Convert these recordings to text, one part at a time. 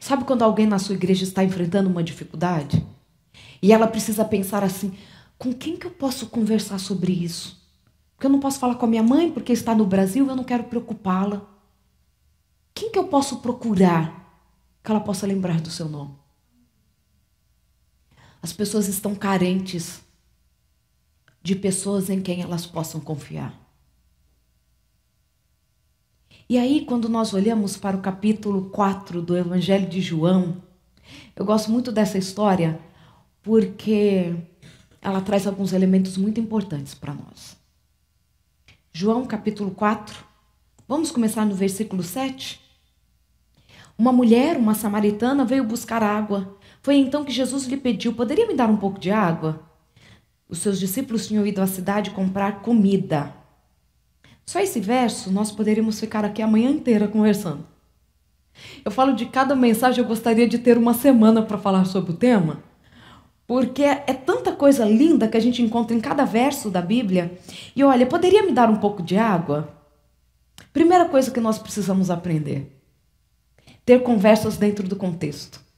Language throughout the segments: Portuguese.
Sabe quando alguém na sua igreja está enfrentando uma dificuldade? E ela precisa pensar assim, com quem que eu posso conversar sobre isso? Porque eu não posso falar com a minha mãe porque está no Brasil e eu não quero preocupá-la. Quem que eu posso procurar que ela possa lembrar do seu nome? As pessoas estão carentes de pessoas em quem elas possam confiar. E aí, quando nós olhamos para o capítulo 4 do Evangelho de João, eu gosto muito dessa história porque ela traz alguns elementos muito importantes para nós. João, capítulo 4, vamos começar no versículo 7. Uma mulher, uma samaritana, veio buscar água. Foi então que Jesus lhe pediu, poderia me dar um pouco de água? Os seus discípulos tinham ido à cidade comprar comida. Só esse verso, nós poderíamos ficar aqui a manhã inteira conversando. Eu falo de cada mensagem, eu gostaria de ter uma semana para falar sobre o tema, porque é tanta coisa linda que a gente encontra em cada verso da Bíblia. E olha, poderia me dar um pouco de água? Primeira coisa que nós precisamos aprender: ter conversas dentro do contexto.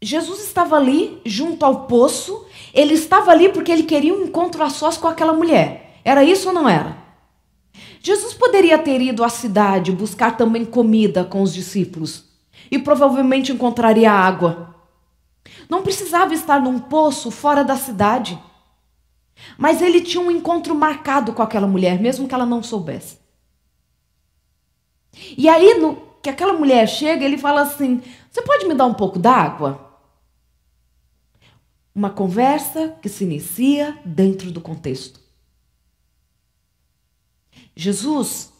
Jesus estava ali, junto ao poço. Ele estava ali porque ele queria um encontro a sós com aquela mulher. Era isso ou não era? Jesus poderia ter ido à cidade buscar também comida com os discípulos e provavelmente encontraria água. Não precisava estar num poço fora da cidade. Mas ele tinha um encontro marcado com aquela mulher, mesmo que ela não soubesse. E aí, que aquela mulher chega, ele fala assim: você pode me dar um pouco d'água? Uma conversa que se inicia dentro do contexto. Jesus,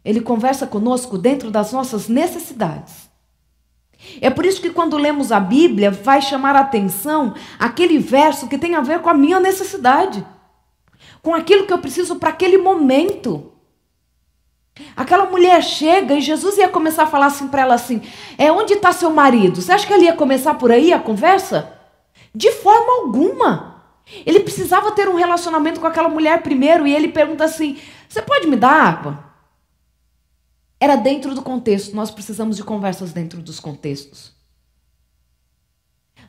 ele conversa conosco dentro das nossas necessidades. É por isso que quando lemos a Bíblia, vai chamar a atenção aquele verso que tem a ver com a minha necessidade, com aquilo que eu preciso para aquele momento. Aquela mulher chega e Jesus ia começar a falar assim para ela assim: onde está seu marido? Você acha que ele ia começar por aí a conversa? De forma alguma. Ele precisava ter um relacionamento com aquela mulher primeiro e ele pergunta assim: você pode me dar água? Era dentro do contexto. Nós precisamos de conversas dentro dos contextos.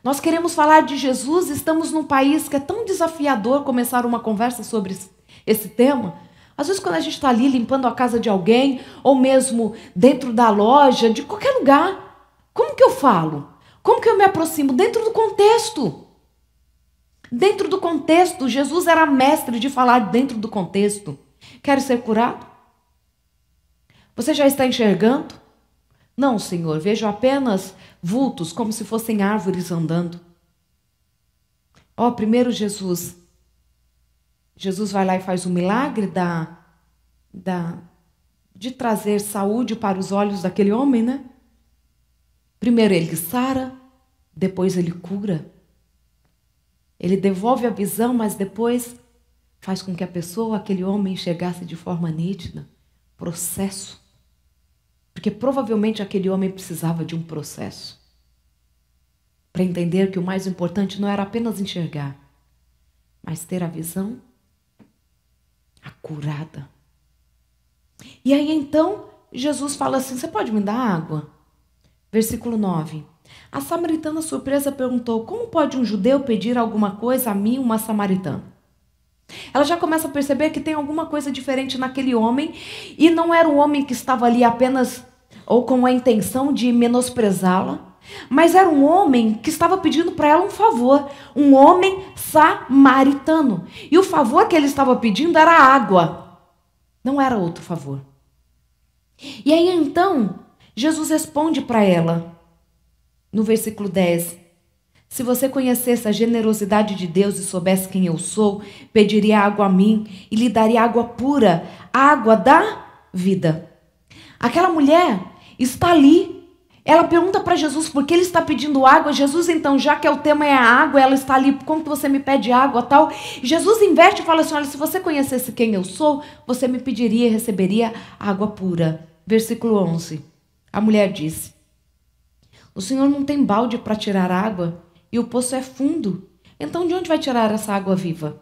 Nós queremos falar de Jesus, estamos num país que é tão desafiador começar uma conversa sobre esse tema. Às vezes quando a gente está ali limpando a casa de alguém, ou mesmo dentro da loja, de qualquer lugar, como que eu falo? Como que eu me aproximo? Dentro do contexto. Dentro do contexto, Jesus era mestre de falar dentro do contexto. Quer ser curado? Você já está enxergando? Não, Senhor, vejo apenas vultos, como se fossem árvores andando. Primeiro Jesus vai lá e faz o milagre de trazer saúde para os olhos daquele homem, né? Primeiro ele sara, depois ele cura. Ele devolve a visão, mas depois faz com que a pessoa, aquele homem, enxergasse de forma nítida. Processo. Porque provavelmente aquele homem precisava de um processo para entender que o mais importante não era apenas enxergar, mas ter a visão acurada. E aí então Jesus fala assim: você pode me dar água? Versículo 9. A samaritana surpresa perguntou: como pode um judeu pedir alguma coisa a mim, uma samaritana? Ela já começa a perceber que tem alguma coisa diferente naquele homem, e não era um homem que estava ali apenas ou com a intenção de menosprezá-la, mas era um homem que estava pedindo para ela um favor, um homem samaritano. E o favor que ele estava pedindo era água, não era outro favor. E aí então Jesus responde para ela, no versículo 10, se você conhecesse a generosidade de Deus e soubesse quem eu sou, pediria água a mim e lhe daria água pura, água da vida. Aquela mulher está ali, ela pergunta para Jesus por que ele está pedindo água. Jesus então, já que o tema é a água, ela está ali: como que você me pede água, tal? Jesus inverte e fala assim: olha, se você conhecesse quem eu sou, você me pediria e receberia água pura. Versículo 11, a mulher disse: o Senhor não tem balde para tirar água e o poço é fundo. Então de onde vai tirar essa água viva?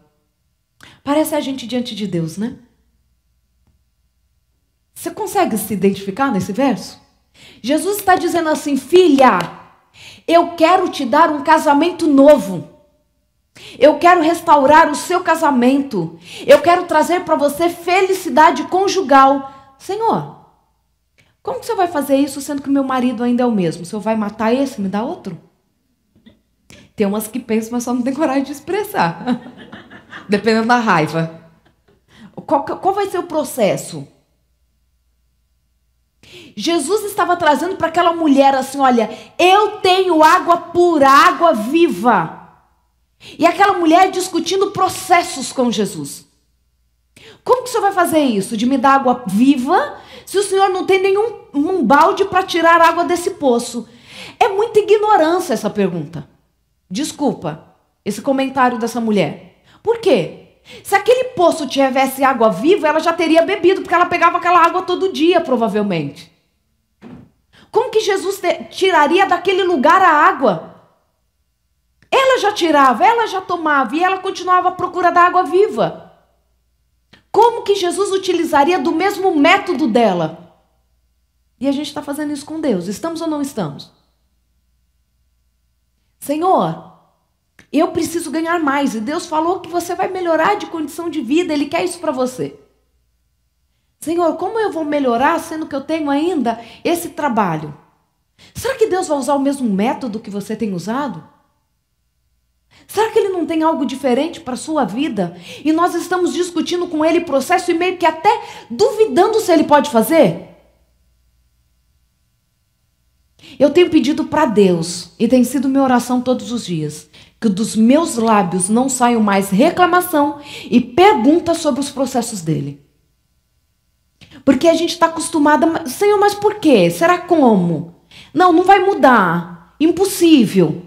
Parece a gente diante de Deus, né? Você consegue se identificar nesse verso? Jesus está dizendo assim: filha, eu quero te dar um casamento novo. Eu quero restaurar o seu casamento. Eu quero trazer para você felicidade conjugal. Senhor, como que você vai fazer isso sendo que meu marido ainda é o mesmo? O senhor vai matar esse e me dá outro? Tem umas que pensam, mas só não tem coragem de expressar. Dependendo da raiva. Qual vai ser o processo? Jesus estava trazendo para aquela mulher assim: olha, eu tenho água pura, água viva. E aquela mulher discutindo processos com Jesus. Como que o senhor vai fazer isso? De me dar água viva, se o senhor não tem nenhum balde para tirar água desse poço? É muita ignorância essa pergunta. Desculpa, esse comentário dessa mulher. Por quê? Se aquele poço tivesse água viva, ela já teria bebido, porque ela pegava aquela água todo dia, provavelmente. Como que Jesus tiraria daquele lugar a água? Ela já tirava, ela já tomava e ela continuava à procura da água viva. Como que Jesus utilizaria do mesmo método dela? E a gente está fazendo isso com Deus. Estamos ou não estamos? Senhor, eu preciso ganhar mais. E Deus falou que você vai melhorar de condição de vida. Ele quer isso para você. Senhor, como eu vou melhorar sendo que eu tenho ainda esse trabalho? Será que Deus vai usar o mesmo método que você tem usado? Será que Ele não tem algo diferente para a sua vida? E nós estamos discutindo com Ele processo e meio que até duvidando se Ele pode fazer? Eu tenho pedido para Deus, e tem sido minha oração todos os dias, que dos meus lábios não saiam mais reclamação e perguntas sobre os processos dEle. Porque a gente está acostumada, Senhor, mas por quê? Será como? Não, não vai mudar. Impossível.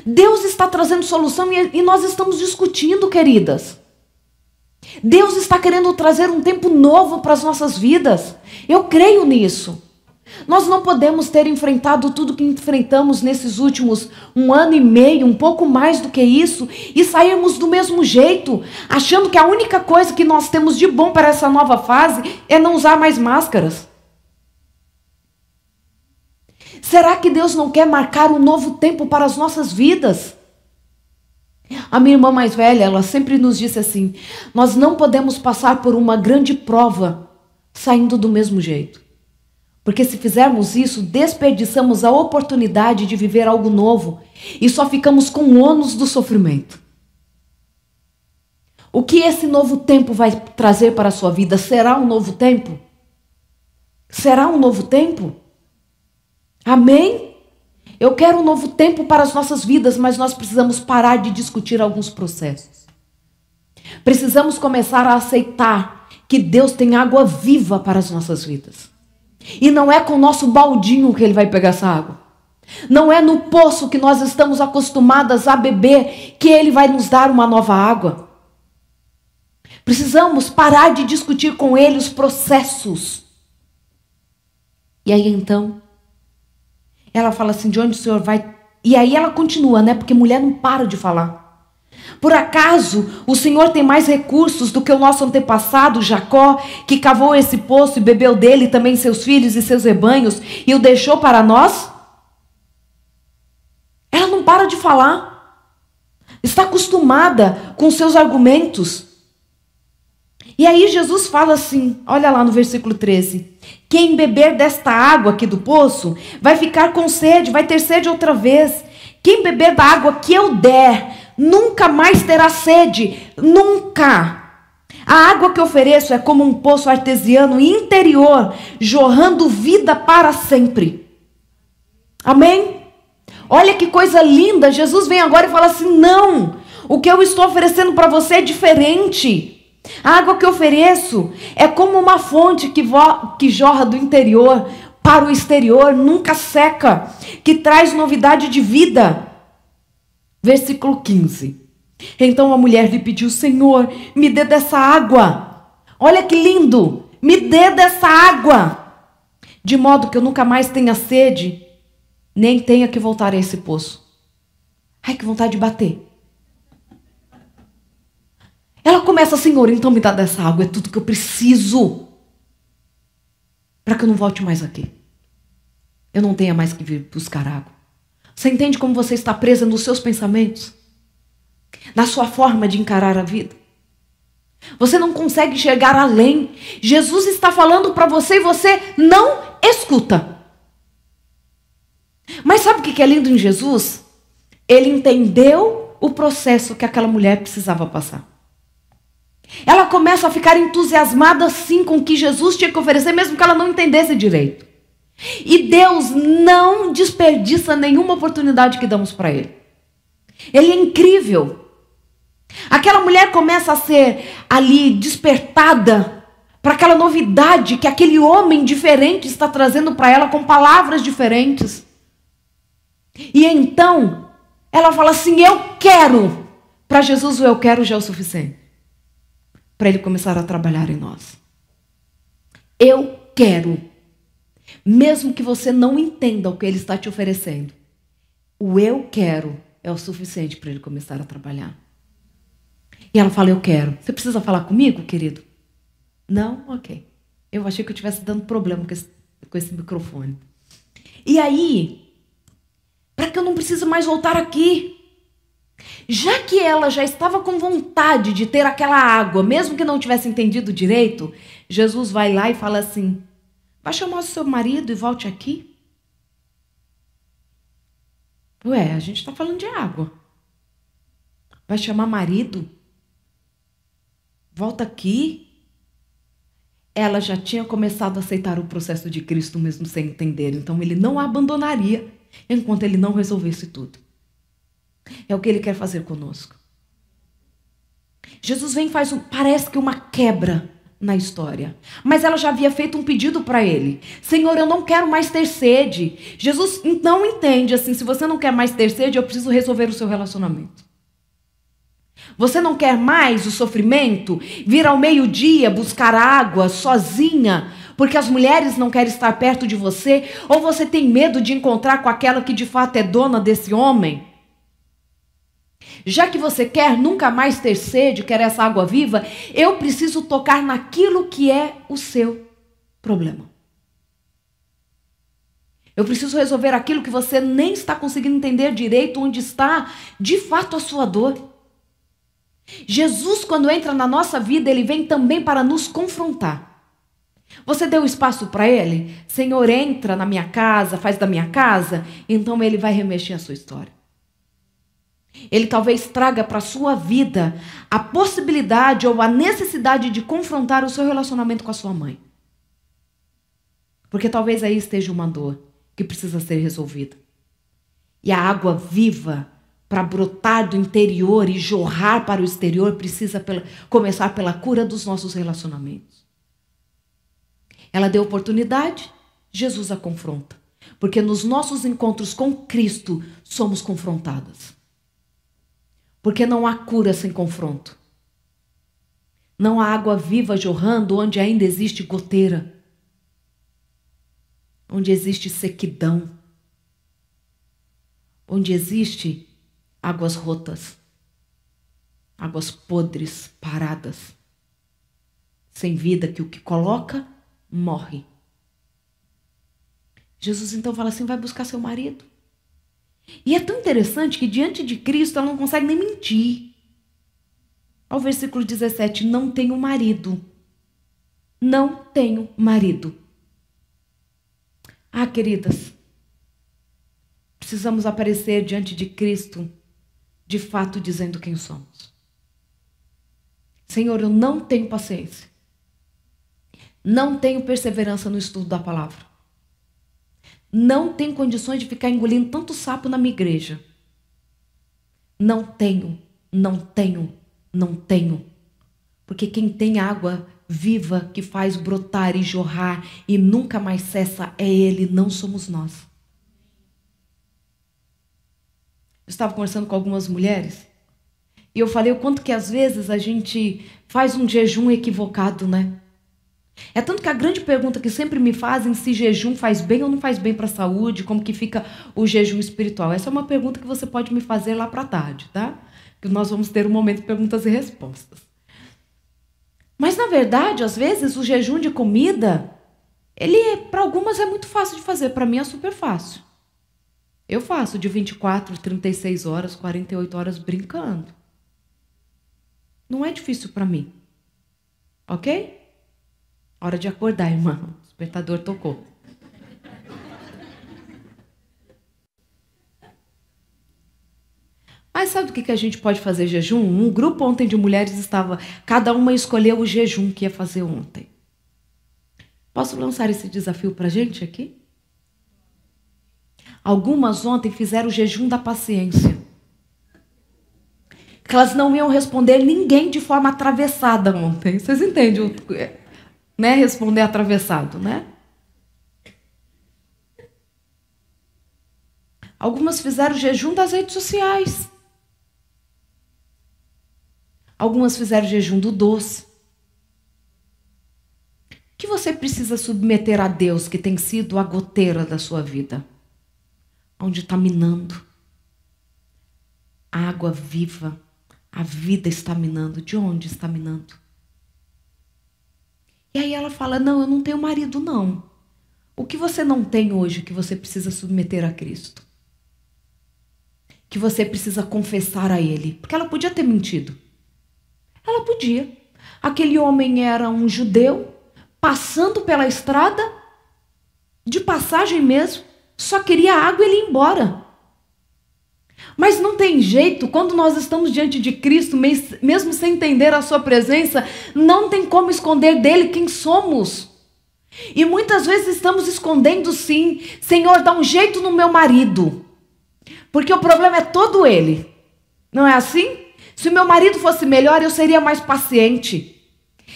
Deus está trazendo solução e nós estamos discutindo, queridas. Deus está querendo trazer um tempo novo para as nossas vidas. Eu creio nisso. Nós não podemos ter enfrentado tudo que enfrentamos nesses últimos 1 ano e meio, um pouco mais do que isso, e sairmos do mesmo jeito, achando que a única coisa que nós temos de bom para essa nova fase é não usar mais máscaras. Será que Deus não quer marcar um novo tempo para as nossas vidas? A minha irmã mais velha, ela sempre nos disse assim: nós não podemos passar por uma grande prova saindo do mesmo jeito. Porque se fizermos isso, desperdiçamos a oportunidade de viver algo novo e só ficamos com o ônus do sofrimento. O que esse novo tempo vai trazer para a sua vida? Será um novo tempo? Será um novo tempo? Amém? Eu quero um novo tempo para as nossas vidas, mas nós precisamos parar de discutir alguns processos. Precisamos começar a aceitar que Deus tem água viva para as nossas vidas. E não é com o nosso baldinho que Ele vai pegar essa água. Não é no poço que nós estamos acostumadas a beber que Ele vai nos dar uma nova água. Precisamos parar de discutir com Ele os processos. E aí então, ela fala assim: de onde o Senhor vai? E aí ela continua, né? Porque mulher não para de falar. Por acaso o Senhor tem mais recursos do que o nosso antepassado Jacó, que cavou esse poço e bebeu dele também seus filhos e seus rebanhos e o deixou para nós? Ela não para de falar. Está acostumada com seus argumentos. E aí Jesus fala assim, olha lá no versículo 13: quem beber desta água aqui do poço vai ficar com sede, vai ter sede outra vez. Quem beber da água que eu der nunca mais terá sede, nunca. A água que ofereço é como um poço artesiano interior, jorrando vida para sempre. Amém? Olha que coisa linda. Jesus vem agora e fala assim: não, o que eu estou oferecendo para você é diferente. A água que eu ofereço é como uma fonte que jorra do interior para o exterior, nunca seca, que traz novidade de vida. Versículo 15. Então a mulher lhe pediu: Senhor, me dê dessa água. Olha que lindo. Me dê dessa água, de modo que eu nunca mais tenha sede, nem tenha que voltar a esse poço. Ai, que vontade de bater. Ela começa: Senhor, então me dá dessa água, é tudo que eu preciso. para que eu não volte mais aqui. Eu não tenha mais que vir buscar água. Você entende como você está presa nos seus pensamentos? Na sua forma de encarar a vida? Você não consegue chegar além. Jesus está falando para você e você não escuta. Mas sabe o que é lindo em Jesus? Ele entendeu o processo que aquela mulher precisava passar. Ela começa a ficar entusiasmada sim com o que Jesus tinha que oferecer, mesmo que ela não entendesse direito. E Deus não desperdiça nenhuma oportunidade que damos para Ele. Ele é incrível. Aquela mulher começa a ser ali despertada para aquela novidade que aquele homem diferente está trazendo para ela com palavras diferentes. E então ela fala assim, eu quero. Para Jesus o eu quero já é o suficiente para Ele começar a trabalhar em nós. Eu quero. Mesmo que você não entenda o que Ele está te oferecendo, o eu quero é o suficiente para Ele começar a trabalhar. E ela fala, eu quero. Você precisa falar comigo, querido? Não? Ok. Eu achei que eu estivesse dando problema com esse microfone. E aí, para que eu não precise mais voltar aqui, já que ela já estava com vontade de ter aquela água, mesmo que não tivesse entendido direito, Jesus vai lá e fala assim, vai chamar o seu marido e volte aqui? Ué, a gente está falando de água. Vai chamar marido? Volta aqui. Ela já tinha começado a aceitar o processo de Cristo mesmo sem entender. Então ele não a abandonaria enquanto ele não resolvesse tudo. É o que Ele quer fazer conosco. Jesus vem e faz parece que uma quebra na história. Mas ela já havia feito um pedido para Ele. Senhor, eu não quero mais ter sede. Jesus não entende assim, se você não quer mais ter sede, eu preciso resolver o seu relacionamento. Você não quer mais o sofrimento? Vir ao meio-dia buscar água sozinha, porque as mulheres não querem estar perto de você? Ou você tem medo de encontrar com aquela que de fato é dona desse homem? Já que você quer nunca mais ter sede, quer essa água viva, eu preciso tocar naquilo que é o seu problema. Eu preciso resolver aquilo que você nem está conseguindo entender direito, onde está de fato a sua dor. Jesus, quando entra na nossa vida, Ele vem também para nos confrontar. Você deu espaço para Ele? Senhor, entra na minha casa, faz da minha casa, então Ele vai remexer a sua história. Ele talvez traga para a sua vida a possibilidade ou a necessidade de confrontar o seu relacionamento com a sua mãe. Porque talvez aí esteja uma dor que precisa ser resolvida. E a água viva, para brotar do interior e jorrar para o exterior, precisa começar pela cura dos nossos relacionamentos. Ela deu oportunidade, Jesus a confronta. Porque nos nossos encontros com Cristo somos confrontadas. Porque não há cura sem confronto. Não há água viva jorrando onde ainda existe goteira. Onde existe sequidão. Onde existe águas rotas. Águas podres, paradas. Sem vida, que o que coloca, morre. Jesus então fala assim, vai buscar seu marido. E é tão interessante que diante de Cristo ela não consegue nem mentir. Ao versículo 17, não tenho marido. Não tenho marido. Ah, queridas, precisamos aparecer diante de Cristo, de fato dizendo quem somos. Senhor, eu não tenho paciência. Não tenho perseverança no estudo da palavra. Não tenho condições de ficar engolindo tanto sapo na minha igreja. Não tenho. Porque quem tem água viva que faz brotar e jorrar e nunca mais cessa é Ele, não somos nós. Eu estava conversando com algumas mulheres e eu falei o quanto que às vezes a gente faz um jejum equivocado, né? É tanto que a grande pergunta que sempre me fazem se jejum faz bem ou não faz bem para a saúde, como que fica o jejum espiritual. Essa é uma pergunta que você pode me fazer lá para tarde, tá? Que nós vamos ter um momento de perguntas e respostas. Mas, na verdade, às vezes, o jejum de comida, Para algumas é muito fácil de fazer, para mim é super fácil. Eu faço de 24, 36 horas, 48 horas brincando. Não é difícil para mim. Ok? Hora de acordar, irmão. O despertador tocou. Mas sabe do que a gente pode fazer jejum? Um grupo ontem de mulheres estava... Cada uma escolheu o jejum que ia fazer ontem. Posso lançar esse desafio para a gente aqui? Algumas ontem fizeram o jejum da paciência. Que elas não iam responder ninguém de forma atravessada ontem. Vocês entendem, né? Responder atravessado, né? Algumas fizeram o jejum das redes sociais. Algumas fizeram o jejum do doce. O que você precisa submeter a Deus, que tem sido a goteira da sua vida? Onde está minando. A água viva. A vida está minando. De onde está minando? E aí ela fala, não, eu não tenho marido, não. O que você não tem hoje que você precisa submeter a Cristo? Que você precisa confessar a Ele? Porque ela podia ter mentido. Ela podia. Aquele homem era um judeu, passando pela estrada, de passagem mesmo, só queria água e ele ia embora. Mas não tem jeito, quando nós estamos diante de Cristo, mesmo sem entender a sua presença, não tem como esconder dele quem somos. E muitas vezes estamos escondendo sim. Senhor, dá um jeito no meu marido, porque o problema é todo ele. Não é assim? Se o meu marido fosse melhor, eu seria mais paciente.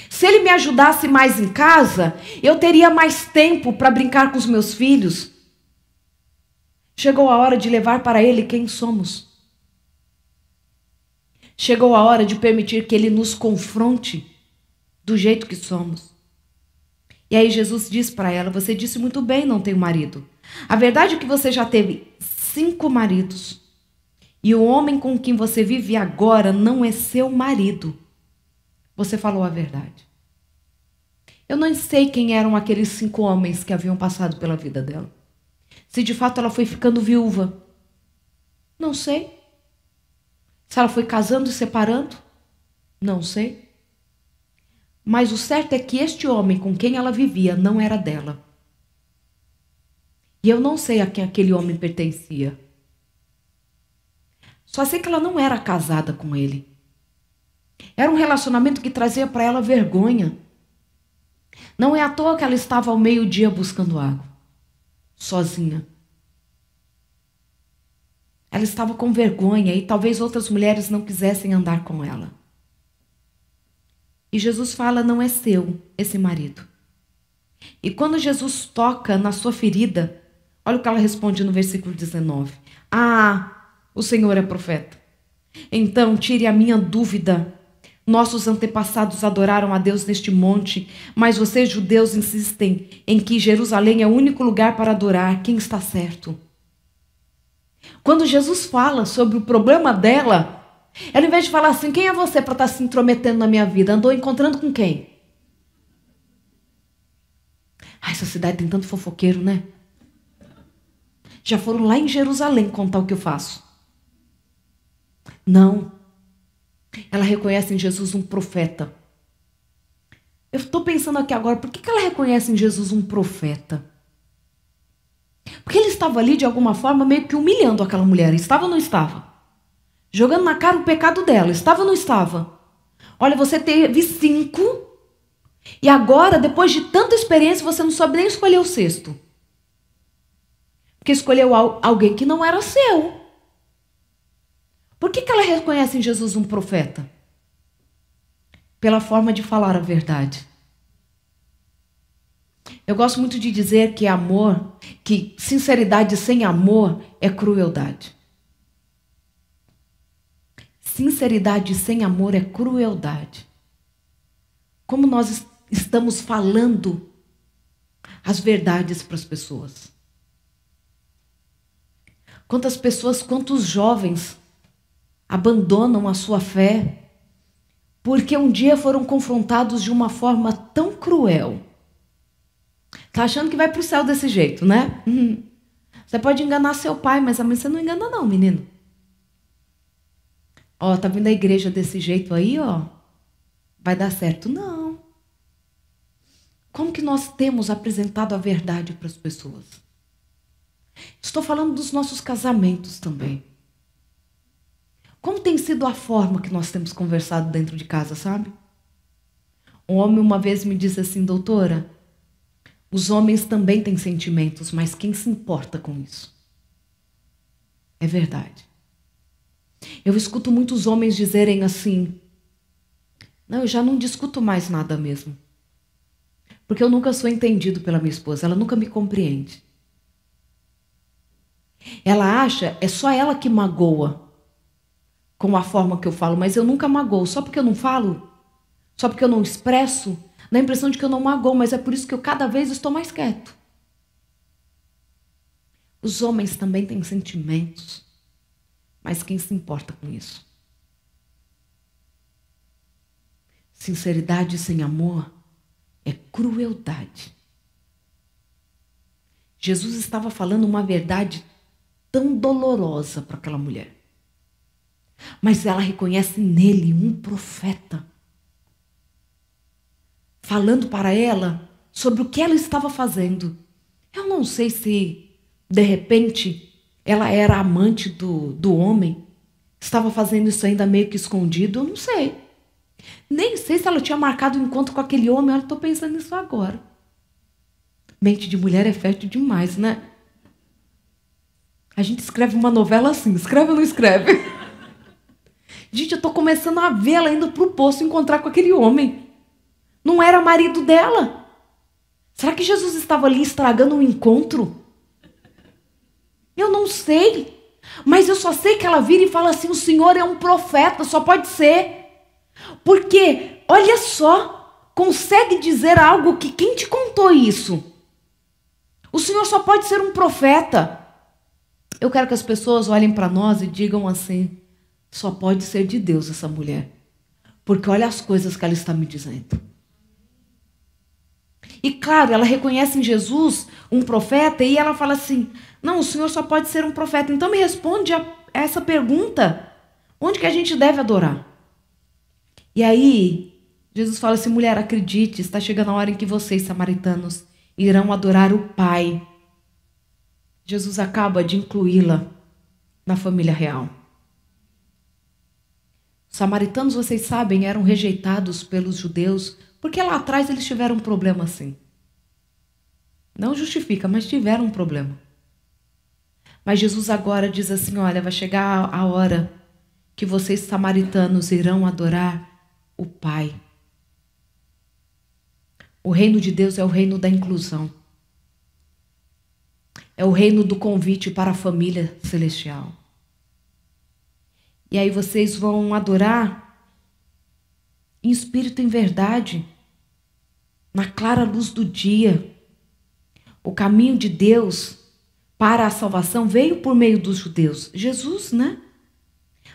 Se ele me ajudasse mais em casa, eu teria mais tempo para brincar com os meus filhos. Chegou a hora de levar para ele quem somos. Chegou a hora de permitir que ele nos confronte do jeito que somos. E aí Jesus diz para ela, você disse muito bem, não tenho marido. A verdade é que você já teve 5 maridos. E o homem com quem você vive agora não é seu marido. Você falou a verdade. Eu não sei quem eram aqueles 5 homens que haviam passado pela vida dela. Se de fato ela foi ficando viúva. Não sei. Se ela foi casando e separando. Não sei. Mas o certo é que este homem com quem ela vivia não era dela. E eu não sei a quem aquele homem pertencia. Só sei que ela não era casada com ele. Era um relacionamento que trazia para ela vergonha. Não é à toa que ela estava ao meio-dia buscando água. Sozinha. Ela estava com vergonha e talvez outras mulheres não quisessem andar com ela. E Jesus fala, não é seu esse marido. E quando Jesus toca na sua ferida, olha o que ela responde no versículo 19. Ah, o Senhor é profeta. Então tire a minha dúvida. Nossos antepassados adoraram a Deus neste monte, mas vocês judeus insistem em que Jerusalém é o único lugar para adorar. Quem está certo? Quando Jesus fala sobre o problema dela, ela, em vez de falar assim, quem é você para estar se intrometendo na minha vida? Andou encontrando com quem? Ai, essa cidade tem tanto fofoqueiro, né? Já foram lá em Jerusalém contar o que eu faço. Não. Ela reconhece em Jesus um profeta. Eu estou pensando aqui agora, por que ela reconhece em Jesus um profeta? Porque ele estava ali, de alguma forma, meio que humilhando aquela mulher. Estava ou não estava? Jogando na cara o pecado dela. Estava ou não estava? Olha, você teve 5. E agora, depois de tanta experiência, você não sabe nem escolher o 6º. Porque escolheu alguém que não era seu. Por que ela reconhece em Jesus um profeta? Pela forma de falar a verdade. Eu gosto muito de dizer que amor, que sinceridade sem amor é crueldade. Sinceridade sem amor é crueldade. Como nós estamos falando as verdades para as pessoas. Quantas pessoas, quantos jovens abandonam a sua fé porque um dia foram confrontados de uma forma tão cruel, Tá achando que vai para o céu desse jeito, né? Você pode enganar seu pai, mas a mãe você não engana não, menino. Ó, tá vindo a igreja desse jeito aí, ó. Vai dar certo? Não. Como que nós temos apresentado a verdade para as pessoas? Estou falando dos nossos casamentos também. Como tem sido a forma que nós temos conversado dentro de casa, sabe? Um homem uma vez me disse assim, doutora, os homens também têm sentimentos, mas quem se importa com isso? É verdade. Eu escuto muitos homens dizerem assim, não, eu já não discuto mais nada mesmo. Porque eu nunca sou entendido pela minha esposa, ela nunca me compreende. Ela acha, é só ela que magoa com a forma que eu falo, mas eu nunca magoo. Só porque eu não falo, só porque eu não expresso, dá a impressão de que eu não magoo, mas é por isso que eu cada vez estou mais quieto. Os homens também têm sentimentos, mas quem se importa com isso? Sinceridade sem amor é crueldade. Jesus estava falando uma verdade tão dolorosa para aquela mulher. Mas ela reconhece nele um profeta. Falando para ela sobre o que ela estava fazendo. Eu não sei se, de repente, ela era amante do homem. Estava fazendo isso ainda meio que escondido, eu não sei. Nem sei se ela tinha marcado um encontro com aquele homem, olha, estou pensando nisso agora. Mente de mulher é fértil demais, né? A gente escreve uma novela assim, escreve ou não escreve? Gente, eu estou começando a vê-la indo para o poço encontrar com aquele homem. Não era marido dela. Será que Jesus estava ali estragando um encontro? Eu não sei. Mas eu só sei que ela vira e fala assim, o Senhor é um profeta, só pode ser. Porque, olha só, consegue dizer algo que quem te contou isso? O Senhor só pode ser um profeta. Eu quero que as pessoas olhem para nós e digam assim, só pode ser de Deus essa mulher. Porque olha as coisas que ela está me dizendo. E claro, ela reconhece em Jesus um profeta e ela fala assim, não, o Senhor só pode ser um profeta. Então me responde a essa pergunta, onde que a gente deve adorar? E aí, Jesus fala assim, mulher, acredite, está chegando a hora em que vocês, samaritanos, irão adorar o Pai. Jesus acaba de incluí-la na família real. Os samaritanos, vocês sabem, eram rejeitados pelos judeus, porque lá atrás eles tiveram um problema assim. Não justifica, mas tiveram um problema. Mas Jesus agora diz assim, olha, vai chegar a hora que vocês, samaritanos, irão adorar o Pai. O reino de Deus é o reino da inclusão. É o reino do convite para a família celestial. E aí vocês vão adorar em espírito e em verdade, na clara luz do dia. O caminho de Deus para a salvação veio por meio dos judeus. Jesus, né?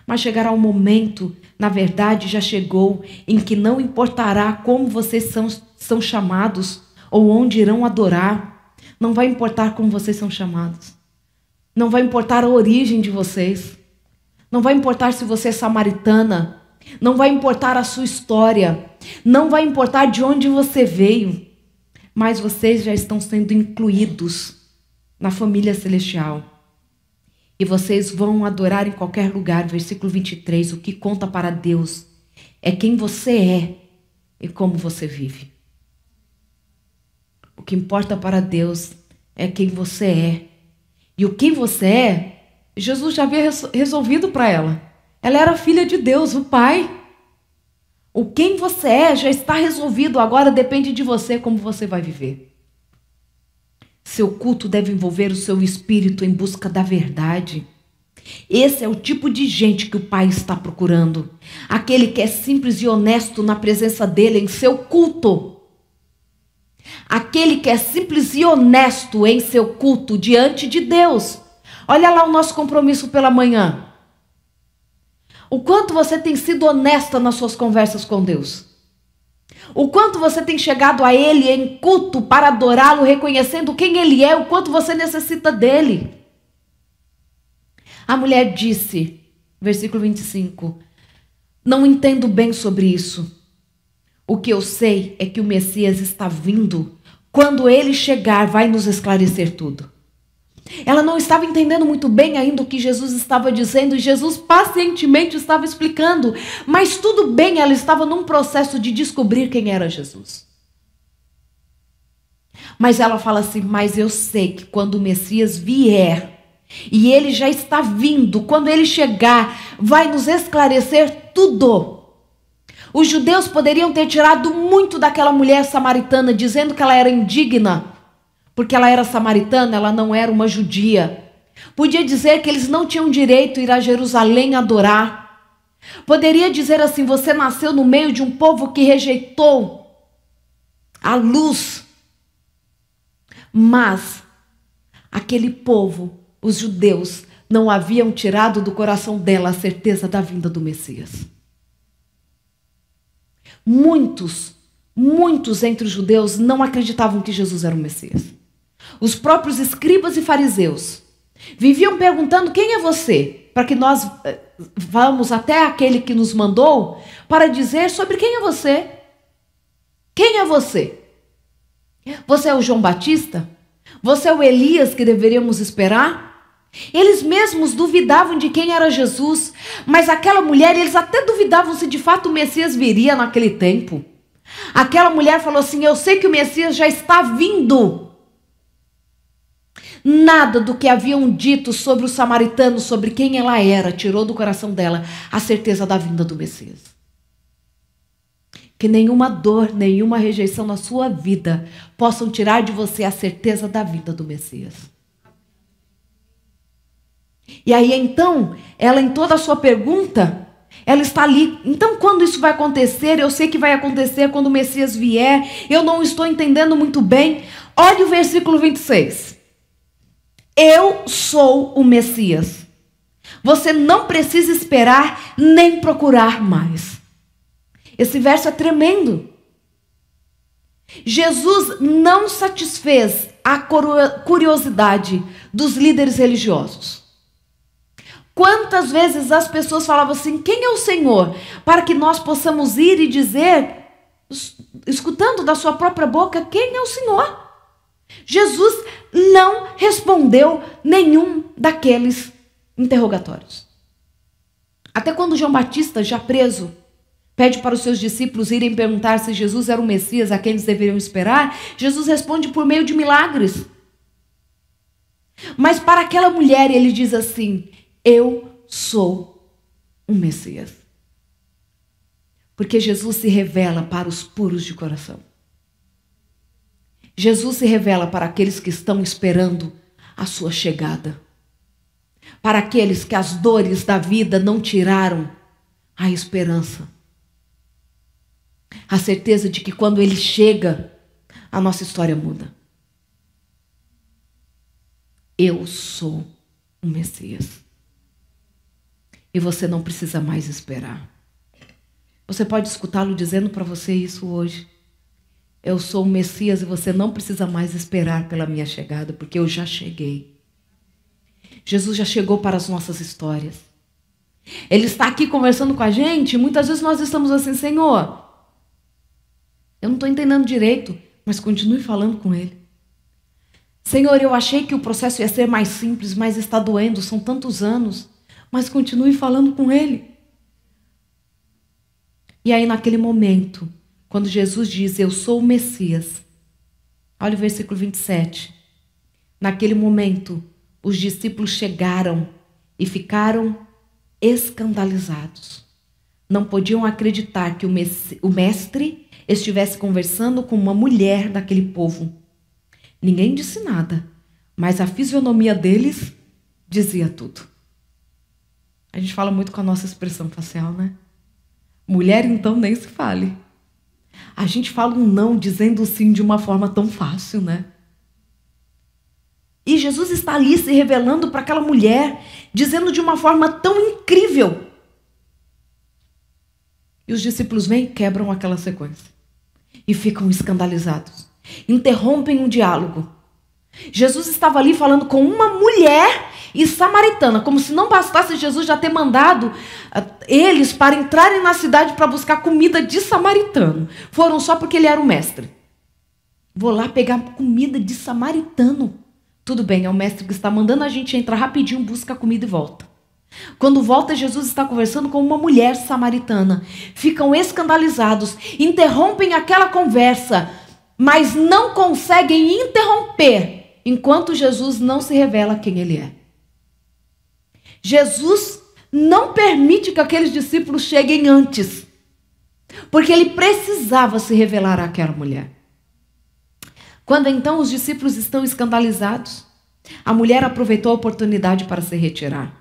Mas chegará um momento, na verdade já chegou, em que não importará como vocês são chamados ou onde irão adorar. Não vai importar como vocês são chamados. Não vai importar a origem de vocês. Não vai importar se você é samaritana. Não vai importar a sua história. Não vai importar de onde você veio. Mas vocês já estão sendo incluídos na família celestial. E vocês vão adorar em qualquer lugar. Versículo 23. O que conta para Deus é quem você é e como você vive. O que importa para Deus é quem você é. E o quem você é, Jesus já havia resolvido para ela. Ela era filha de Deus, o Pai. O quem você é já está resolvido. Agora depende de você como você vai viver. Seu culto deve envolver o seu espírito em busca da verdade. Esse é o tipo de gente que o Pai está procurando. Aquele que é simples e honesto na presença dele em seu culto. Aquele que é simples e honesto em seu culto diante de Deus. Olha lá o nosso compromisso pela manhã. O quanto você tem sido honesta nas suas conversas com Deus. O quanto você tem chegado a Ele em culto para adorá-lo, reconhecendo quem Ele é, o quanto você necessita dEle. A mulher disse, versículo 25, não entendo bem sobre isso. O que eu sei é que o Messias está vindo. Quando Ele chegar, vai nos esclarecer tudo. Ela não estava entendendo muito bem ainda o que Jesus estava dizendo, e Jesus pacientemente estava explicando. Mas tudo bem, ela estava num processo de descobrir quem era Jesus. Mas ela fala assim, mas eu sei que quando o Messias vier, e ele já está vindo, quando ele chegar, vai nos esclarecer tudo. Os judeus poderiam ter tirado muito daquela mulher samaritana, dizendo que ela era indigna, porque ela era samaritana, ela não era uma judia. Podia dizer que eles não tinham direito a ir a Jerusalém adorar. Poderia dizer assim, você nasceu no meio de um povo que rejeitou a luz. Mas aquele povo, os judeus, não haviam tirado do coração dela a certeza da vinda do Messias. Muitos entre os judeus não acreditavam que Jesus era o Messias. Os próprios escribas e fariseus viviam perguntando, quem é você? Para que nós vamos até aquele que nos mandou para dizer sobre quem é você. Quem é você? Você é o João Batista? Você é o Elias que deveríamos esperar? Eles mesmos duvidavam de quem era Jesus, mas aquela mulher, eles até duvidavam se de fato o Messias viria naquele tempo. Aquela mulher falou assim, eu sei que o Messias já está vindo. Nada do que haviam dito sobre os samaritanos, sobre quem ela era, tirou do coração dela a certeza da vinda do Messias. Que nenhuma dor, nenhuma rejeição na sua vida possam tirar de você a certeza da vinda do Messias. E aí então, ela em toda a sua pergunta, ela está ali. Então quando isso vai acontecer? Eu sei que vai acontecer quando o Messias vier. Eu não estou entendendo muito bem. Olha o versículo 26. Eu sou o Messias. Você não precisa esperar nem procurar mais. Esse verso é tremendo. Jesus não satisfez a curiosidade dos líderes religiosos. Quantas vezes as pessoas falavam assim, quem é o Senhor? Para que nós possamos ir e dizer, escutando da sua própria boca, quem é o Senhor? Jesus não respondeu nenhum daqueles interrogatórios. Até quando João Batista, já preso, pede para os seus discípulos irem perguntar se Jesus era o Messias a quem eles deveriam esperar, Jesus responde por meio de milagres. Mas para aquela mulher ele diz assim, eu sou o Messias. Porque Jesus se revela para os puros de coração. Jesus se revela para aqueles que estão esperando a sua chegada. Para aqueles que as dores da vida não tiraram a esperança. A certeza de que quando ele chega, a nossa história muda. Eu sou o Messias. E você não precisa mais esperar. Você pode escutá-lo dizendo para você isso hoje. Eu sou o Messias e você não precisa mais esperar pela minha chegada, porque eu já cheguei. Jesus já chegou para as nossas histórias. Ele está aqui conversando com a gente, e muitas vezes nós estamos assim, Senhor, eu não estou entendendo direito, mas continue falando com Ele. Senhor, eu achei que o processo ia ser mais simples, mas está doendo, são tantos anos, mas continue falando com Ele. E aí naquele momento, quando Jesus diz, eu sou o Messias, olha o versículo 27. Naquele momento, os discípulos chegaram e ficaram escandalizados. Não podiam acreditar que o mestre estivesse conversando com uma mulher daquele povo. Ninguém disse nada, mas a fisionomia deles dizia tudo. A gente fala muito com a nossa expressão facial, né? Mulher, então, nem se fale. A gente fala um não dizendo sim de uma forma tão fácil, né? E Jesus está ali se revelando para aquela mulher, dizendo de uma forma tão incrível. E os discípulos vêm e quebram aquela sequência. e ficam escandalizados. Interrompem um diálogo. Jesus estava ali falando com uma mulher e samaritana, como se não bastasse Jesus já ter mandado eles para entrarem na cidade para buscar comida de samaritano. Foram só porque ele era o mestre. Vou lá pegar comida de samaritano. Tudo bem, é o mestre que está mandando a gente entrar rapidinho, busca a comida e volta. Quando volta, Jesus está conversando com uma mulher samaritana. Ficam escandalizados, interrompem aquela conversa, mas não conseguem interromper enquanto Jesus não se revela quem ele é. Jesus não permite que aqueles discípulos cheguem antes, porque ele precisava se revelar àquela mulher. Quando então os discípulos estão escandalizados, a mulher aproveitou a oportunidade para se retirar.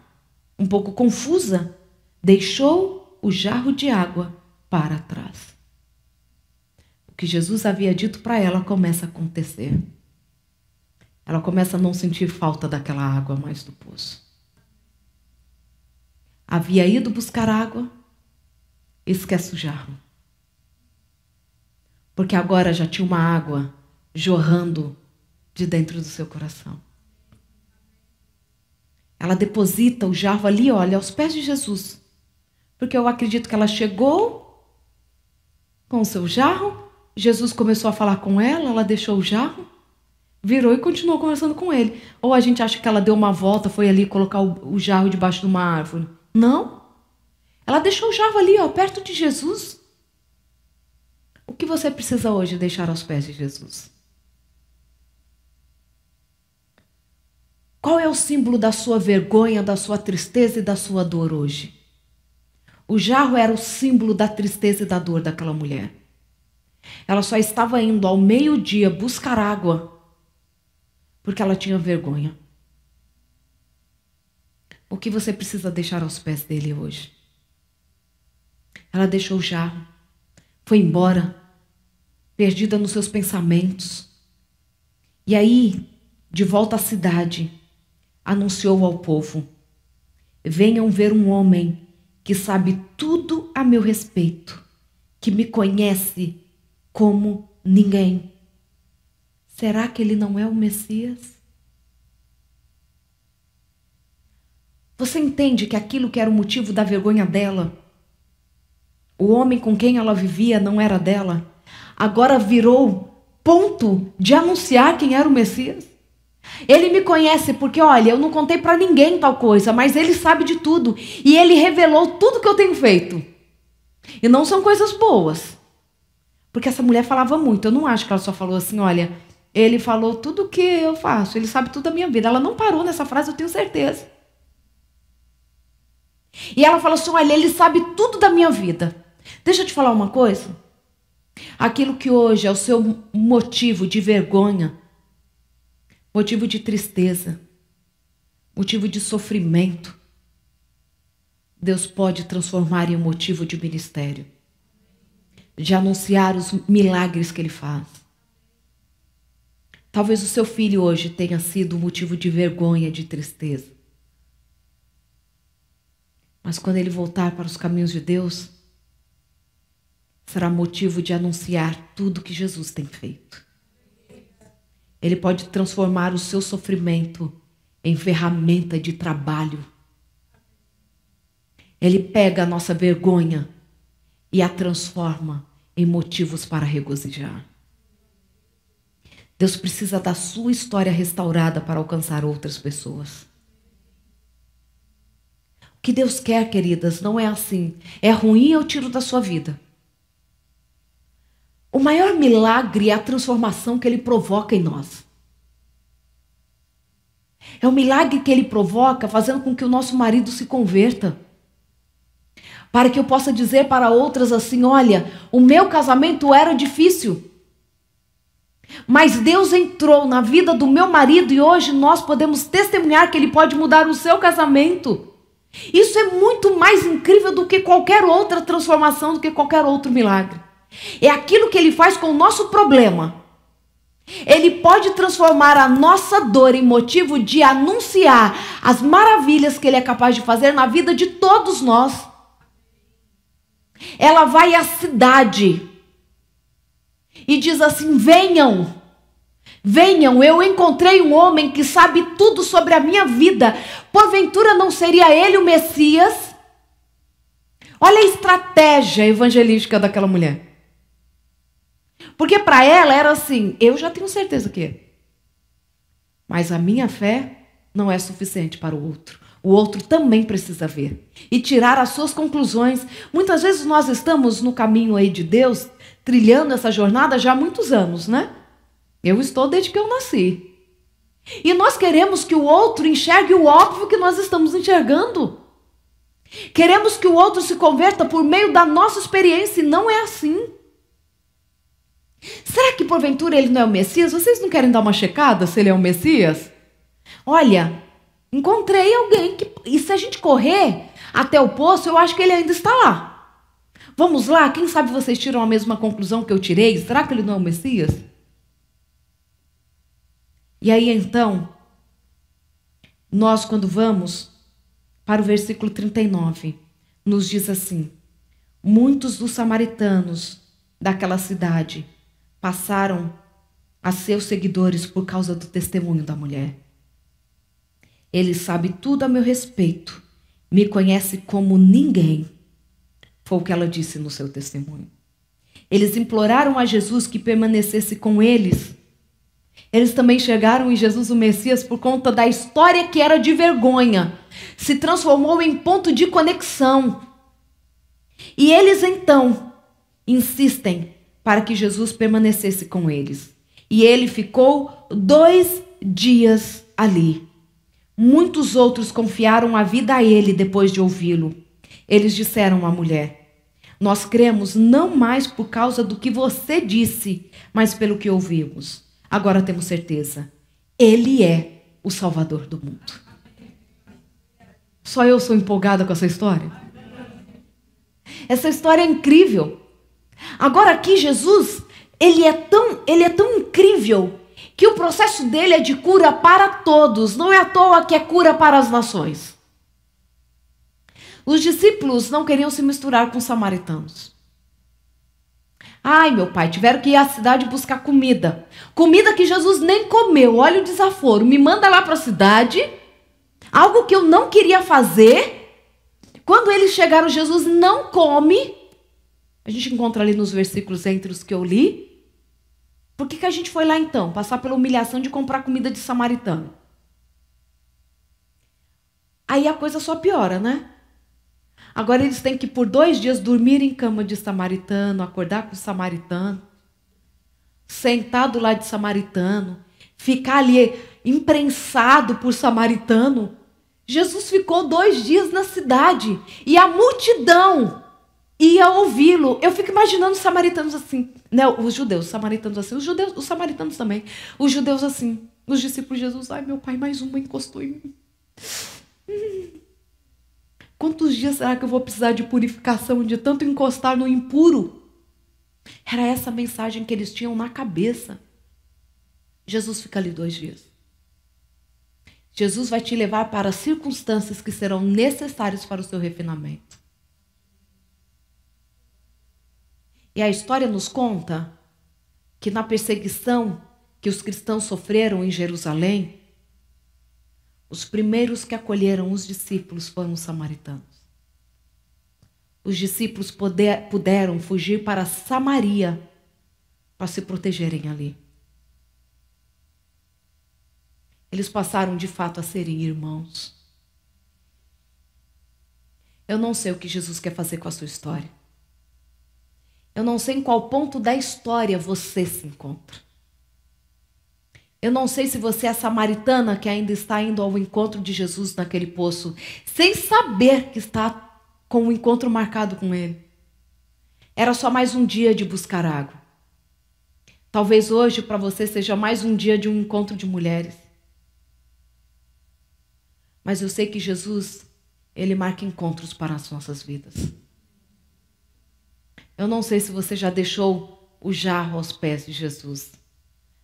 Um pouco confusa, deixou o jarro de água para trás. O que Jesus havia dito para ela começa a acontecer. Ela começa a não sentir falta daquela água mais do poço. Havia ido buscar água, esquece o jarro. Porque agora já tinha uma água jorrando de dentro do seu coração. Ela deposita o jarro ali, olha, aos pés de Jesus. Porque eu acredito que ela chegou com o seu jarro, Jesus começou a falar com ela, ela deixou o jarro, virou e continuou conversando com ele. Ou a gente acha que ela deu uma volta, foi ali colocar o jarro debaixo de uma árvore. Não. Ela deixou o jarro ali, ó, perto de Jesus. O que você precisa hoje deixar aos pés de Jesus? Qual é o símbolo da sua vergonha, da sua tristeza e da sua dor hoje? O jarro era o símbolo da tristeza e da dor daquela mulher. Ela só estava indo ao meio-dia buscar água porque ela tinha vergonha. O que você precisa deixar aos pés dele hoje? Ela deixou o jarro, foi embora, perdida nos seus pensamentos. E aí, de volta à cidade, anunciou ao povo: venham ver um homem que sabe tudo a meu respeito, que me conhece como ninguém. Será que ele não é o Messias? Você entende que aquilo que era o motivo da vergonha dela, o homem com quem ela vivia não era dela, agora virou ponto de anunciar quem era o Messias? Ele me conhece porque, olha, eu não contei para ninguém tal coisa, mas ele sabe de tudo. E ele revelou tudo que eu tenho feito. E não são coisas boas. Porque essa mulher falava muito. Eu não acho que ela só falou assim, olha, ele falou tudo o que eu faço. Ele sabe tudo da minha vida. Ela não parou nessa frase, eu tenho certeza. E ela falou assim, olha, ele sabe tudo da minha vida. Deixa eu te falar uma coisa. Aquilo que hoje é o seu motivo de vergonha, motivo de tristeza, motivo de sofrimento, Deus pode transformar em um motivo de ministério, de anunciar os milagres que Ele faz. Talvez o seu filho hoje tenha sido um motivo de vergonha, de tristeza. Mas quando ele voltar para os caminhos de Deus, será motivo de anunciar tudo que Jesus tem feito. Ele pode transformar o seu sofrimento em ferramenta de trabalho. Ele pega a nossa vergonha e a transforma em motivos para regozijar. Deus precisa da sua história restaurada para alcançar outras pessoas. O que Deus quer, queridas, não é assim. É ruim, eu tiro da sua vida. O maior milagre é a transformação que Ele provoca em nós. É o milagre que Ele provoca fazendo com que o nosso marido se converta. Para que eu possa dizer para outras assim, olha, o meu casamento era difícil. Mas Deus entrou na vida do meu marido e hoje nós podemos testemunhar que Ele pode mudar o seu casamento. Isso é muito mais incrível do que qualquer outra transformação, do que qualquer outro milagre. É aquilo que Ele faz com o nosso problema. Ele pode transformar a nossa dor em motivo de anunciar as maravilhas que Ele é capaz de fazer na vida de todos nós. Ela vai à cidade e diz assim: venham, venham, eu encontrei um homem que sabe tudo sobre a minha vida. Porventura não seria ele o Messias? Olha a estratégia evangelística daquela mulher. Porque para ela era assim: eu já tenho certeza que é. Mas a minha fé não é suficiente para o outro. O outro também precisa ver e tirar as suas conclusões. Muitas vezes nós estamos no caminho aí de Deus, trilhando essa jornada já há muitos anos, né? Eu estou desde que eu nasci. E nós queremos que o outro enxergue o óbvio que nós estamos enxergando. Queremos que o outro se converta por meio da nossa experiência, e não é assim. Será que porventura ele não é o Messias? Vocês não querem dar uma checada se ele é o Messias? Olha, encontrei alguém que... E se a gente correr até o poço, eu acho que ele ainda está lá. Vamos lá, quem sabe vocês tiram a mesma conclusão que eu tirei? Será que ele não é o Messias? E aí então, nós quando vamos para o versículo 39, nos diz assim: muitos dos samaritanos daquela cidade passaram a seus seguidores por causa do testemunho da mulher. Ele sabe tudo a meu respeito, me conhece como ninguém. Foi o que ela disse no seu testemunho. Eles imploraram a Jesus que permanecesse com eles. Eles também chegaram em Jesus o Messias por conta da história que era de vergonha. Se transformou em ponto de conexão. E eles então insistem para que Jesus permanecesse com eles. E ele ficou 2 dias ali. Muitos outros confiaram a vida a ele depois de ouvi-lo. Eles disseram à mulher: nós cremos não mais por causa do que você disse, mas pelo que ouvimos. Agora temos certeza. Ele é o Salvador do mundo. Só eu sou empolgada com essa história? Essa história é incrível. Agora aqui Jesus, ele é tão incrível que o processo dele é de cura para todos. Não é à toa que é cura para as nações. Os discípulos não queriam se misturar com os samaritanos. Ai, meu pai, tiveram que ir à cidade buscar comida. Comida que Jesus nem comeu. Olha o desaforo. Me manda lá para a cidade. Algo que eu não queria fazer. Quando eles chegaram, Jesus não come. A gente encontra ali nos versículos entre os que eu li. Por que a gente foi lá então? Passar pela humilhação de comprar comida de samaritano. Aí a coisa só piora, né? Agora eles têm que por 2 dias dormir em cama de samaritano, acordar com o samaritano, sentar do lado de samaritano, ficar ali imprensado por samaritano. Jesus ficou 2 dias na cidade e a multidão ia ouvi-lo. Eu fico imaginando os samaritanos assim, né? Os judeus, os samaritanos assim, os samaritanos também, os judeus assim, os discípulos de Jesus. Ai, meu pai, mais uma encostou em mim. Quantos dias será que eu vou precisar de purificação de tanto encostar no impuro? Era essa a mensagem que eles tinham na cabeça. Jesus fica ali 2 dias. Jesus vai te levar para as circunstâncias que serão necessárias para o seu refinamento. E a história nos conta que na perseguição que os cristãos sofreram em Jerusalém, os primeiros que acolheram os discípulos foram os samaritanos. Os discípulos puderam fugir para Samaria para se protegerem ali. Eles passaram de fato a serem irmãos. Eu não sei o que Jesus quer fazer com a sua história. Eu não sei em qual ponto da história você se encontra. Eu não sei se você é a samaritana que ainda está indo ao encontro de Jesus naquele poço, sem saber que está com o encontro marcado com ele. Era só mais um dia de buscar água. Talvez hoje para você seja mais um dia de um encontro de mulheres. Mas eu sei que Jesus, ele marca encontros para as nossas vidas. Eu não sei se você já deixou o jarro aos pés de Jesus,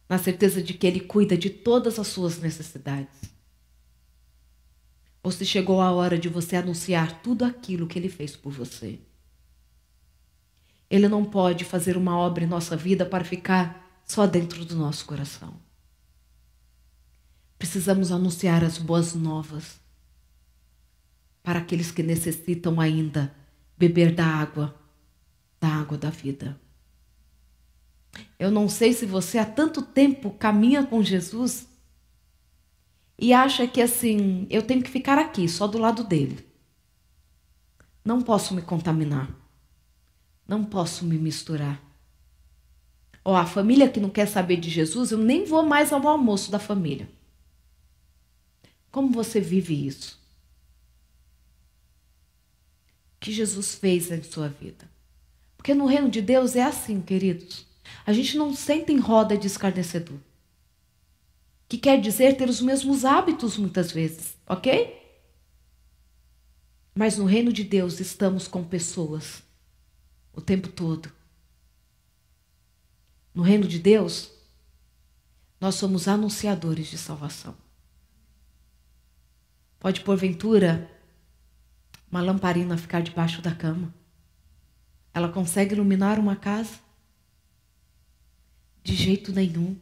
na certeza de que ele cuida de todas as suas necessidades. Ou se chegou a hora de você anunciar tudo aquilo que ele fez por você. Ele não pode fazer uma obra em nossa vida para ficar só dentro do nosso coração. Precisamos anunciar as boas novas para aqueles que necessitam ainda beber da água da vida. Eu não sei se você há tanto tempo caminha com Jesus e acha que assim, eu tenho que ficar aqui, só do lado dele. Não posso me contaminar. Não posso me misturar. Ó, a família que não quer saber de Jesus, eu nem vou mais ao almoço da família. Como você vive isso? O que Jesus fez em sua vida? Porque no reino de Deus é assim, queridos. A gente não senta em roda de escarnecedor. Que quer dizer ter os mesmos hábitos muitas vezes, ok? Mas no reino de Deus estamos com pessoas o tempo todo. No reino de Deus, nós somos anunciadores de salvação. Pode, porventura, uma lamparina ficar debaixo da cama. Ela consegue iluminar uma casa? De jeito nenhum.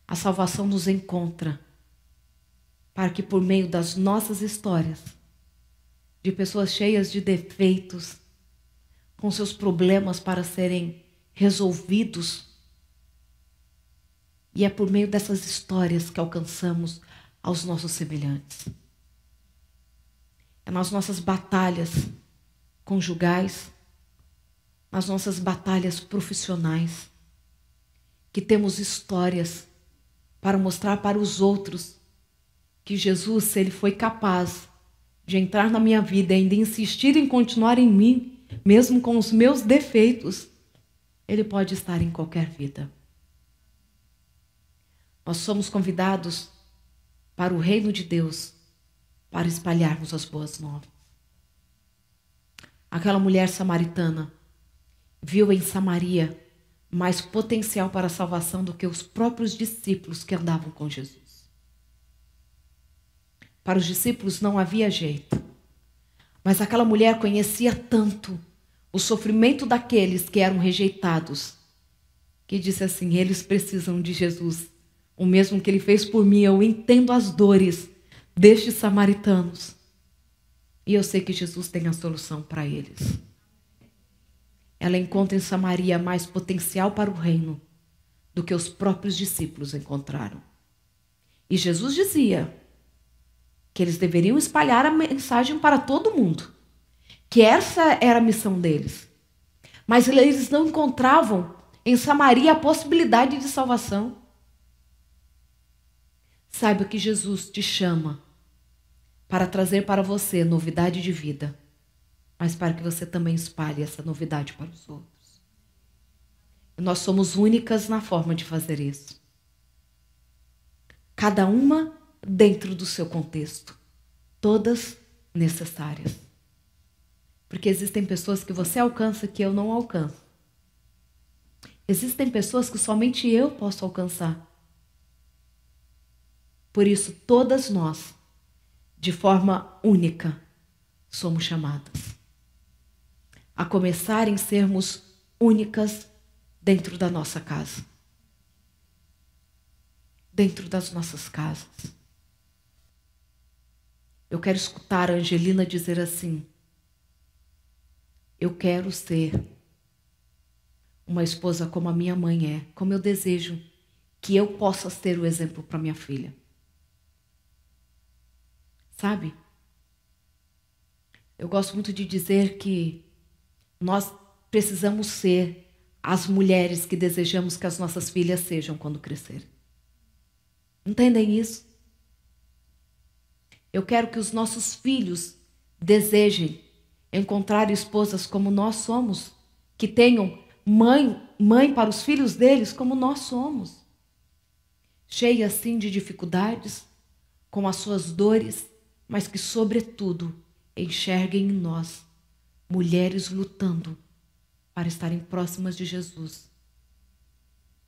A salvação nos encontra para que por meio das nossas histórias, de pessoas cheias de defeitos, com seus problemas para serem resolvidos, e é por meio dessas histórias que alcançamos aos nossos semelhantes. É nas nossas batalhas conjugais, nas nossas batalhas profissionais, que temos histórias para mostrar para os outros que Jesus, se Ele foi capaz de entrar na minha vida e ainda insistir em continuar em mim, mesmo com os meus defeitos, Ele pode estar em qualquer vida. Nós somos convidados para o reino de Deus, para espalharmos as boas novas. Aquela mulher samaritana viu em Samaria mais potencial para a salvação do que os próprios discípulos que andavam com Jesus. Para os discípulos não havia jeito, mas aquela mulher conhecia tanto o sofrimento daqueles que eram rejeitados, que disse assim: eles precisam de Jesus, o mesmo que Ele fez por mim. Eu entendo as dores destes samaritanos e eu sei que Jesus tem a solução para eles. Ela encontra em Samaria mais potencial para o reino do que os próprios discípulos encontraram. E Jesus dizia que eles deveriam espalhar a mensagem para todo mundo, que essa era a missão deles. Mas eles não encontravam em Samaria a possibilidade de salvação. Saiba que Jesus te chama para trazer para você novidade de vida, mas para que você também espalhe essa novidade para os outros. E nós somos únicas na forma de fazer isso. Cada uma dentro do seu contexto. Todas necessárias. Porque existem pessoas que você alcança que eu não alcanço. Existem pessoas que somente eu posso alcançar. Por isso, todas nós, de forma única, somos chamadas a começar em sermos únicas dentro da nossa casa. Dentro das nossas casas. Eu quero escutar a Angelina dizer assim: eu quero ser uma esposa como a minha mãe é, como eu desejo que eu possa ser o exemplo para minha filha. Sabe? Eu gosto muito de dizer que nós precisamos ser as mulheres que desejamos que as nossas filhas sejam quando crescerem. Entendem isso? Eu quero que os nossos filhos desejem encontrar esposas como nós somos, que tenham mãe para os filhos deles como nós somos. Cheia assim de dificuldades, com as suas dores, mas que sobretudo enxerguem em nós mulheres lutando para estarem próximas de Jesus,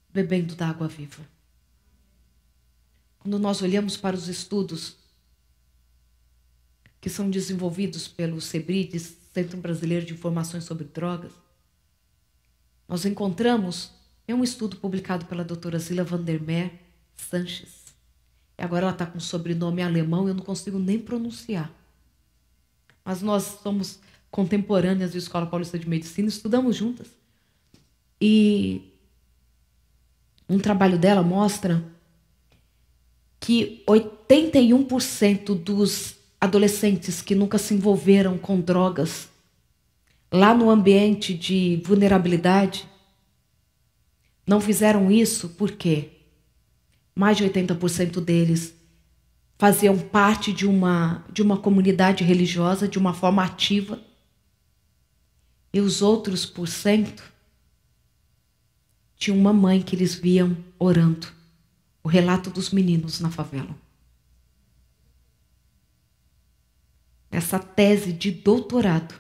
bebendo da água viva. Quando nós olhamos para os estudos que são desenvolvidos pelo CEBRIDES, Centro Brasileiro de Informações sobre Drogas, nós encontramos em um estudo publicado pela doutora Zila Vandermeer Sanches. E agora ela está com um sobrenome alemão, eu não consigo nem pronunciar. Mas nós somos contemporâneas da Escola Paulista de Medicina, estudamos juntas. E um trabalho dela mostra que 81% dos adolescentes que nunca se envolveram com drogas, lá no ambiente de vulnerabilidade, não fizeram isso porque mais de 80% deles faziam parte de uma comunidade religiosa de uma forma ativa, e os outros por cento tinham uma mãe que eles viam orando. O relato dos meninos na favela. Essa tese de doutorado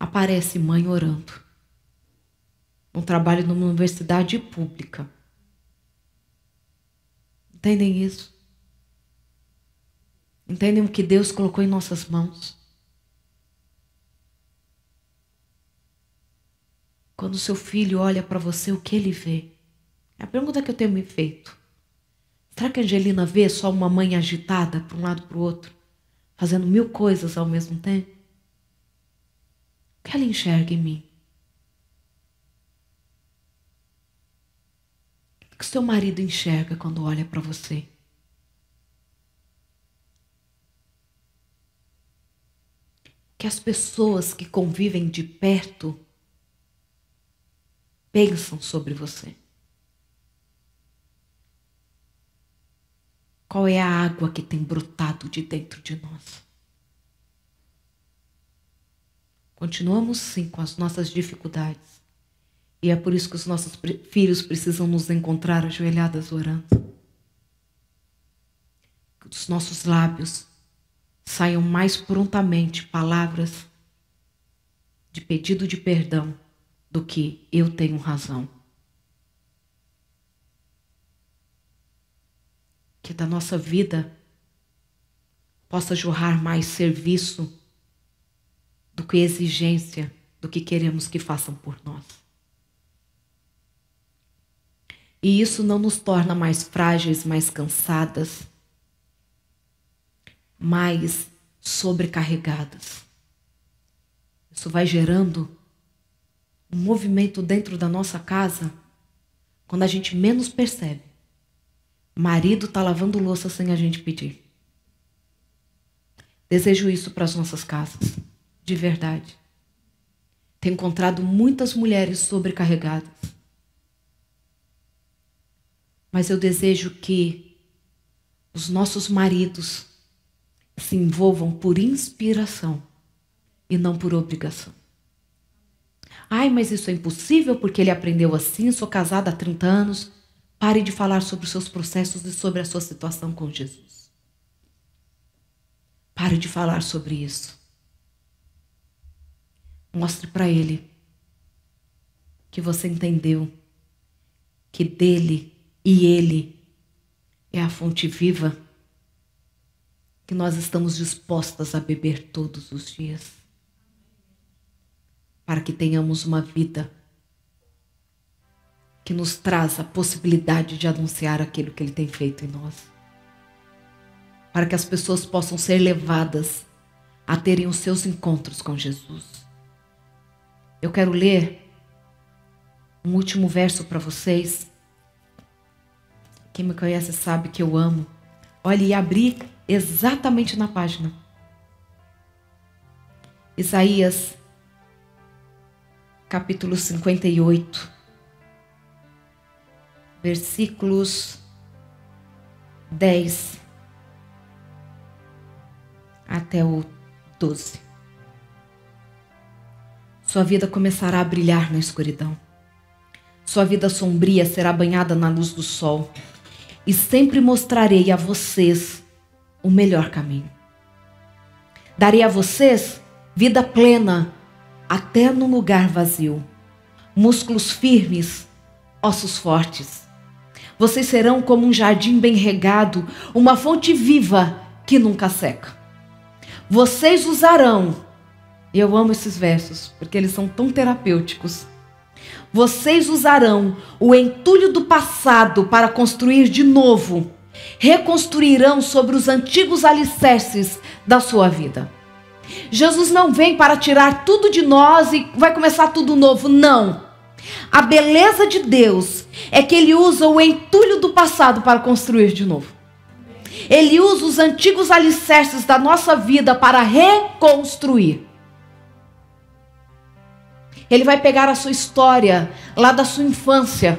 aparece mãe orando. Um trabalho numa universidade pública. Entendem isso? Entendem o que Deus colocou em nossas mãos? Quando seu filho olha para você, o que ele vê? É a pergunta que eu tenho me feito. Será que a Angelina vê só uma mãe agitada para um lado para o outro, fazendo 1000 coisas ao mesmo tempo? O que ela enxerga em mim? O que seu marido enxerga quando olha para você? O que as pessoas que convivem de perto pensam sobre você? Qual é a água que tem brotado de dentro de nós? Continuamos sim com as nossas dificuldades. E é por isso que os nossos filhos precisam nos encontrar ajoelhadas orando. Que dos nossos lábios saiam mais prontamente palavras de pedido de perdão do que eu tenho razão. Que da nossa vida possa jorrar mais serviço do que exigência do que queremos que façam por nós. E isso não nos torna mais frágeis, mais cansadas, mais sobrecarregadas. Isso vai gerando um movimento dentro da nossa casa quando a gente menos percebe. Marido está lavando louça sem a gente pedir. Desejo isso para as nossas casas, de verdade. Tenho encontrado muitas mulheres sobrecarregadas. Mas eu desejo que os nossos maridos se envolvam por inspiração e não por obrigação. Ai, mas isso é impossível porque ele aprendeu assim, sou casada há 30 anos. Pare de falar sobre os seus processos e sobre a sua situação com Jesus. Pare de falar sobre isso. Mostre para ele que você entendeu que dele e ele é a fonte viva que nós estamos dispostas a beber todos os dias, para que tenhamos uma vida que nos traz a possibilidade de anunciar aquilo que ele tem feito em nós, para que as pessoas possam ser levadas a terem os seus encontros com Jesus. Eu quero ler um último verso para vocês. Quem me conhece sabe que eu amo. Olha, e abri exatamente na página. Isaías, capítulo 58, versículos 10 até o 12. Sua vida começará a brilhar na escuridão. Sua vida sombria será banhada na luz do sol. E sempre mostrarei a vocês o melhor caminho. Darei a vocês vida plena até no lugar vazio. Músculos firmes, ossos fortes. Vocês serão como um jardim bem regado, uma fonte viva que nunca seca. Vocês usarão E eu amo esses versos, porque eles são tão terapêuticos. Vocês usarão o entulho do passado para construir de novo. Reconstruirão sobre os antigos alicerces da sua vida. Jesus não vem para tirar tudo de nós e vai começar tudo novo, não. A beleza de Deus é que Ele usa o entulho do passado para construir de novo. Ele usa os antigos alicerces da nossa vida para reconstruir. Ele vai pegar a sua história, lá da sua infância,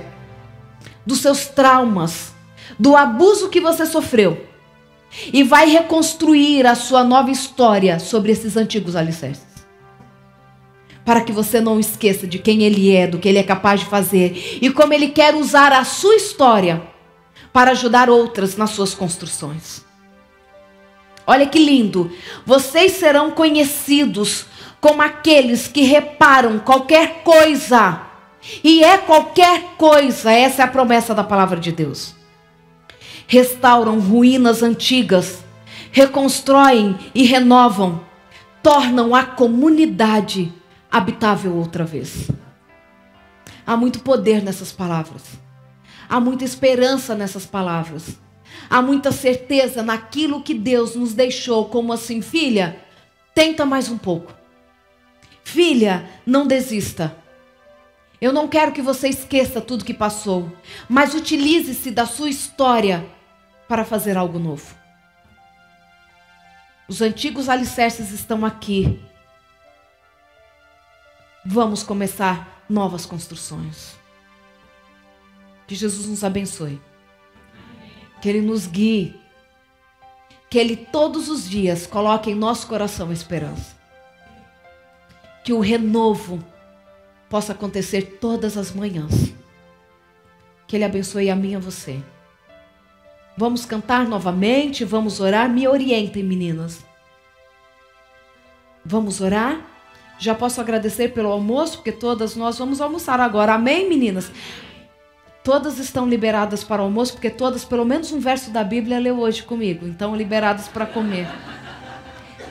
dos seus traumas, do abuso que você sofreu, e vai reconstruir a sua nova história sobre esses antigos alicerces. Para que você não esqueça de quem Ele é, do que Ele é capaz de fazer, e como Ele quer usar a sua história para ajudar outras nas suas construções. Olha que lindo! Vocês serão conhecidos como aqueles que reparam qualquer coisa. E é qualquer coisa, essa é a promessa da palavra de Deus. Restauram ruínas antigas, reconstroem e renovam, tornam a comunidade habitável outra vez. Há muito poder nessas palavras. Há muita esperança nessas palavras. Há muita certeza naquilo que Deus nos deixou, como assim, filha, tenta mais um pouco. Filha, não desista. Eu não quero que você esqueça tudo que passou, mas utilize-se da sua história para fazer algo novo. Os antigos alicerces estão aqui. Vamos começar novas construções. Que Jesus nos abençoe. Que Ele nos guie. Que Ele todos os dias coloque em nosso coração a esperança. Que o renovo possa acontecer todas as manhãs. Que Ele abençoe a mim e a você. Vamos cantar novamente, vamos orar. Me orientem, meninas. Vamos orar? Já posso agradecer pelo almoço, porque todas nós vamos almoçar agora. Amém, meninas? Todas estão liberadas para o almoço, porque todas, pelo menos um verso da Bíblia, leu hoje comigo. Então, liberadas para comer.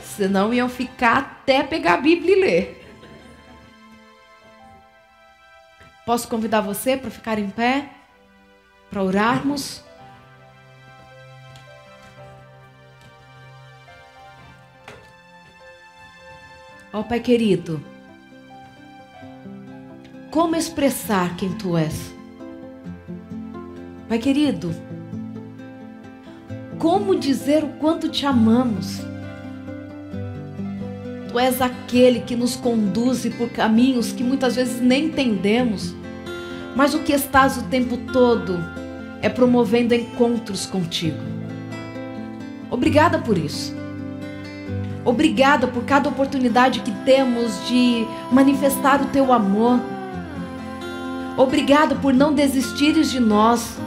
Senão, iam ficar até pegar a Bíblia e ler. Posso convidar você para ficar em pé? Para orarmos? Ó Pai querido, como expressar quem Tu és? Pai querido, como dizer o quanto Te amamos? Tu és aquele que nos conduz por caminhos que muitas vezes nem entendemos, mas o que estás o tempo todo é promovendo encontros contigo. Obrigada por isso. Obrigada por cada oportunidade que temos de manifestar o Teu amor. Obrigada por não desistires de nós.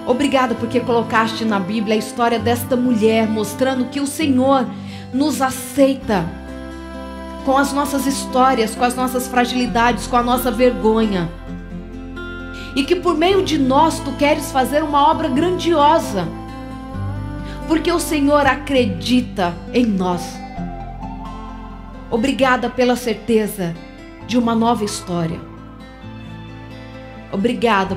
Obrigada porque colocaste na Bíblia a história desta mulher, mostrando que o Senhor nos aceita com as nossas histórias, com as nossas fragilidades, com a nossa vergonha. E que por meio de nós Tu queres fazer uma obra grandiosa. Porque o Senhor acredita em nós. Obrigada pela certeza de uma nova história. Obrigada